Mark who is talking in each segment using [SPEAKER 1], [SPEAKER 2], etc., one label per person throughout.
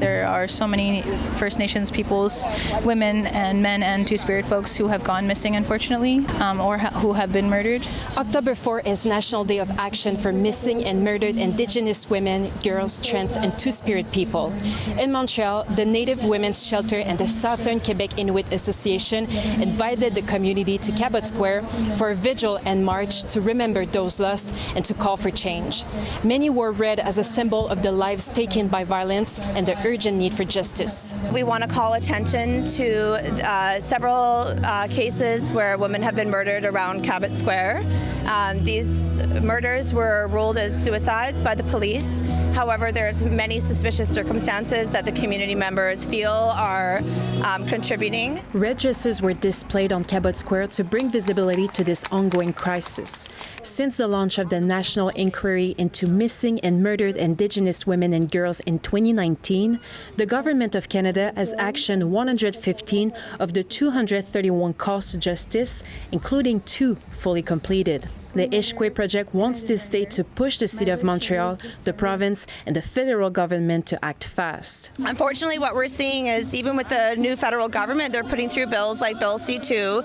[SPEAKER 1] There are so many First Nations peoples, women and men and Two-Spirit folks who have gone missing, unfortunately, or who have been murdered.
[SPEAKER 2] October 4 is National Day of Action for Missing and Murdered Indigenous Women, Girls, Trans, and Two-Spirit people. In Montreal, the Native Women's Shelter and the Southern Quebec Inuit Association invited the community to Cabot Square for a vigil and march to remember those lost and to call for change. Many were read as a symbol of the lives taken by violence and the urgent need for justice.
[SPEAKER 3] We want to call attention to several cases where women have been murdered around Cabot Square. These murders were ruled as suicides by the police. However, there's many suspicious circumstances that the community members feel are contributing.
[SPEAKER 2] Red dresses were displayed on Cabot Square to bring visibility to this ongoing crisis. Since the launch of the National Inquiry into Missing and Murdered Indigenous Women and Girls in 2019, the Government of Canada has actioned 115 of the 231 calls to justice, including 2 fully completed. The Ishkwe Project wants this day to push the City of Montreal, the province, and the federal government to act fast.
[SPEAKER 3] Unfortunately, what we're seeing is even with the new federal government, they're putting through bills like Bill C-2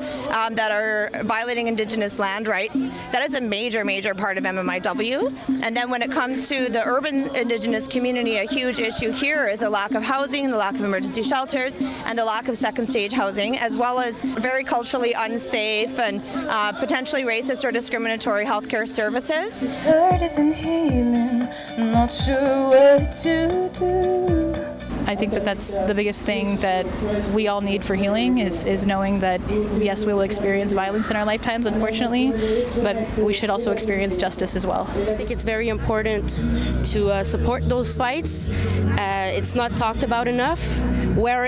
[SPEAKER 3] that are violating Indigenous land rights. That is a major, major part of MMIW. And then when it comes to the urban Indigenous community, a huge issue here is the lack of housing, the lack of emergency shelters, and the lack of second stage housing, as well as very culturally unsafe and potentially racist or discriminatory healthcare services.
[SPEAKER 4] This hurt isn't healing, I'm not sure what to do.
[SPEAKER 1] I think that that's the biggest thing that we all need for healing is knowing that, yes, we will experience violence in our lifetimes, unfortunately, but we should also experience justice as well.
[SPEAKER 5] I think it's very important to support those fights. It's not talked about enough. Where,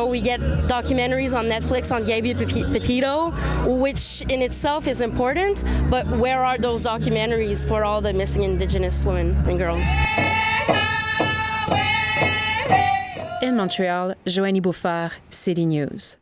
[SPEAKER 5] we get documentaries on Netflix on Gabby Petito, which in itself is important, but where are those documentaries for all the missing Indigenous women and girls?
[SPEAKER 2] In Montreal, Johanie Bouffard, City News.